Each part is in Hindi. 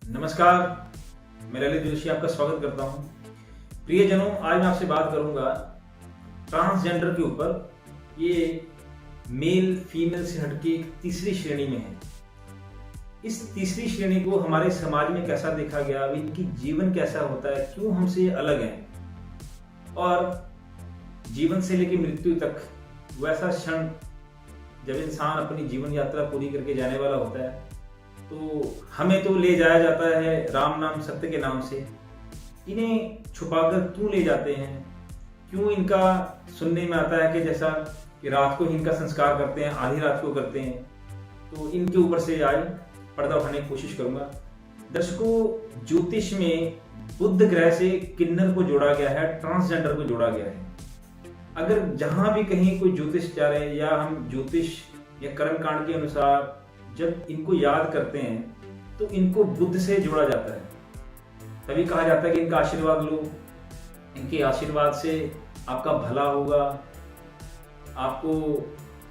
नमस्कार, मैं ललित जोशी आपका स्वागत करता हूं। प्रियजनों, आज मैं आपसे बात करूंगा ट्रांसजेंडर के ऊपर। ये मेल फीमेल से हटके एक तीसरी श्रेणी में है। इस तीसरी श्रेणी को हमारे समाज में कैसा देखा गया, इनकी जीवन कैसा होता है, क्यों हमसे ये अलग है, और जीवन से लेकर मृत्यु तक वैसा क्षण जब इंसान अपनी जीवन यात्रा पूरी करके जाने वाला होता है तो हमें तो ले जाया जाता है राम नाम सत्य के नाम से। इन्हें छुपाकर क्यों ले जाते हैं? क्यों इनका सुनने में आता है कि जैसा कि रात को इनका संस्कार करते हैं, आधी रात को करते हैं। तो इनके ऊपर से आज पर्दा उठाने की कोशिश करूंगा। दर्शकों, ज्योतिष में बुध ग्रह से किन्नर को जोड़ा गया है, ट्रांसजेंडर को जोड़ा गया है। अगर जहां भी कहीं कोई ज्योतिषाचार्य या हम ज्योतिष या कर्मकांड के अनुसार जब इनको याद करते हैं तो इनको बुध से जोड़ा जाता है। तभी कहा जाता है कि इनका आशीर्वाद लो, इनके आशीर्वाद से आपका भला होगा, आपको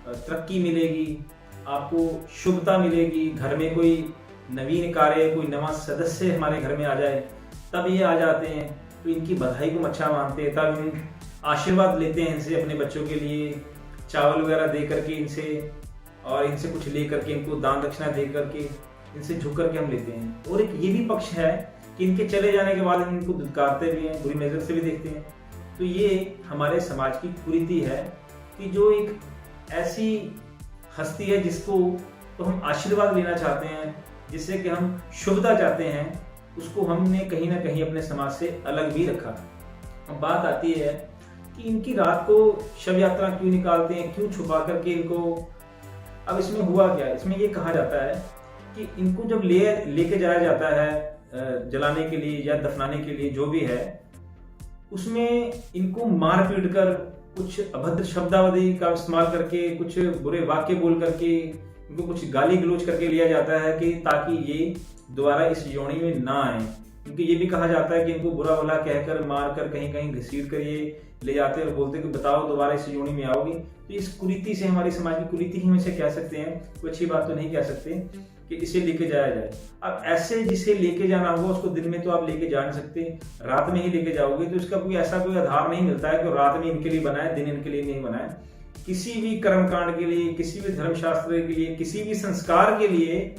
तरक्की मिलेगी, आपको शुभता मिलेगी। घर में कोई नवीन कार्य, कोई नवा सदस्य हमारे घर में आ जाए तब ये आ जाते हैं, तो इनकी बधाई को अच्छा मानते हैं। तब इन आशीर्वाद लेते हैं इनसे, अपने बच्चों के लिए चावल वगैरह दे करके इनसे, और इनसे कुछ ले करके, इनको दान दक्षिणा दे करके, इनसे झुक करके हम लेते हैं। और एक ये भी पक्ष है कि इनके चले जाने के बाद इनको दुत्कारते भी हैं, बुरी नजर से भी देखते हैं। तो ये हमारे समाज की कुरीति है कि जो एक ऐसी हस्ती है जिसको तो हम आशीर्वाद लेना चाहते हैं, जिससे कि हम शुभता चाहते हैं, उसको हमने कहीं ना कहीं अपने समाज से अलग भी रखा। अब बात आती है कि इनकी रात को शव यात्रा क्यों निकालते हैं, क्यों छुपा करके इनको। अब इसमें हुआ क्या? इसमें ये कहा जाता है कि इनको जब लेके जाया जाता है जलाने के लिए या दफनाने के लिए, जो भी है, उसमें इनको मार पीट कर, कुछ अभद्र शब्दावली का इस्तेमाल करके, कुछ बुरे वाक्य बोल करके, इनको कुछ गाली गलौज करके लिया जाता है कि ताकि ये दोबारा इस योनि में ना आए। क्योंकि ये भी कहा जाता है कि इनको बुरा भला कहकर, मार कर, कहीं कहीं घसीट कर ये ले जाते हैं और बोलते हैं कि बताओ दोबारा इस योनि में आओगे। तो इस कुरीति से, हमारी समाज की कुरीति ही में से कह सकते हैं, कोई अच्छी बात तो नहीं कह सकते कि इसे लेके जाया जाए। अब ऐसे जिसे लेके जाना होगा उसको दिन में तो आप लेके जा नहीं सकते, रात में ही लेके जाओगे तो इसका कोई ऐसा कोई आधार नहीं मिलता है कि रात में इनके लिए बनाए, दिन इनके लिए नहीं बनाए। किसी भी कर्मकांड के लिए, किसी भी धर्मशास्त्र के लिए, किसी भी संस्कार के लिए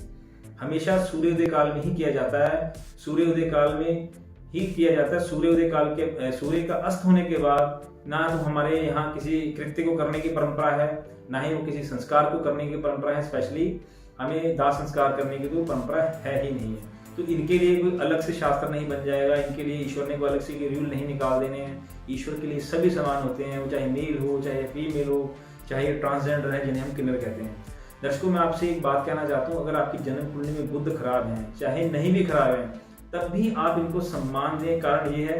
हमेशा सूर्योदय काल में ही किया जाता है। सूर्योदय काल में ही किया जाता है। सूर्योदय काल के, सूर्य का अस्त होने के बाद ना तो हमारे यहाँ किसी कृत्य को करने की परंपरा है, ना ही वो किसी संस्कार को करने की परंपरा है। स्पेशली हमें दाह संस्कार करने की तो परंपरा है ही नहीं है। तो इनके लिए कोई अलग से शास्त्र नहीं बन जाएगा, इनके लिए ईश्वर ने कोई अलग से रूल नहीं निकाल देने हैं। ईश्वर के लिए सभी समान होते हैं, वो चाहे मेल हो, चाहे फीमेल हो, चाहे ट्रांसजेंडर है जिन्हें हम किन्नर कहते हैं। दर्शकों, मैं आपसे एक बात कहना चाहता हूँ, अगर आपकी जन्म कुंडली में बुध खराब है, चाहे नहीं भी खराब है, तब भी आप इनको सम्मान दें। कारण ये है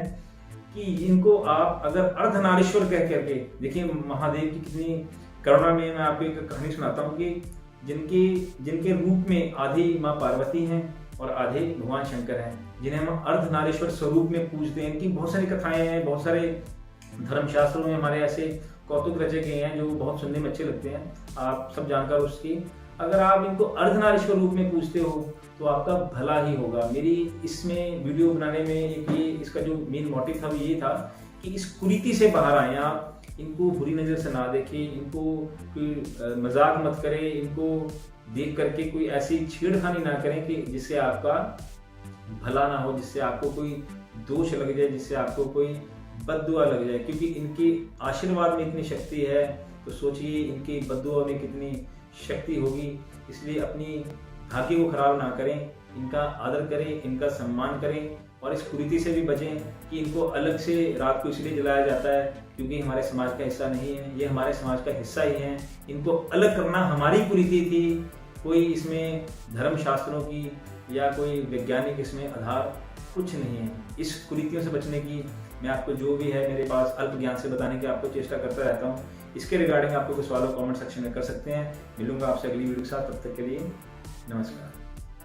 कि इनको आप अगर अर्धनारीश्वर कह करके देखिए, महादेव की कितनी करुणा में। मैं आपको एक कहानी सुनाता हूँ कि जिनके रूप में आधी माँ पार्वती हैं और आधे भगवान शंकर हैं, जिन्हें हम अर्धनारीश्वर स्वरूप में पूजते हैं। इनकी बहुत सारी कथाएं हैं, बहुत सारे धर्मशास्त्रों में हमारे ऐसे कौतुक रचे गए हैं जो बहुत सुनने में अच्छे लगते हैं, आप सब जानकर उसकी। अगर आप इनको अर्धनारीश्वर रूप में पूजते हो तो आपका भला ही होगा। मेरी इसमें वीडियो बनाने में एक ये इसका जो मेन मोटिव था वो ये था कि इस कुरीति से बाहर आए आप, इनको बुरी नज़र से ना देखें, इनको कोई मजाक मत करें, इनको देख करके कोई ऐसी छेड़खानी ना करें कि जिससे आपका भला ना हो, जिससे आपको कोई दोष लग जाए, जिससे आपको कोई बद्दुआ लग जाए। क्योंकि इनके आशीर्वाद में इतनी शक्ति है, तो सोचिए इनकी बद्दुआ में कितनी शक्ति होगी। इसलिए अपनी भाग्य को खराब ना करें, इनका आदर करें, इनका सम्मान करें, और इस कुरीति से भी बचें कि इनको अलग से रात को इसलिए जलाया जाता है क्योंकि हमारे समाज का हिस्सा नहीं है, ये हमारे समाज का हिस्सा ही है। इनको अलग करना हमारी कुरीति थी, कोई इसमें धर्मशास्त्रों की या कोई वैज्ञानिक इसमें आधार कुछ नहीं है। इस कुरीतियों से बचने की मैं आपको जो भी है मेरे पास अल्प ज्ञान से बताने की आपको चेष्टा करता रहता हूँ। इसके रिगार्डिंग आपको कुछ सवालों कमेंट सेक्शन में कर सकते हैं। मिलूंगा आपसे अगली वीडियो के साथ, तब तक के लिए नमस्कार।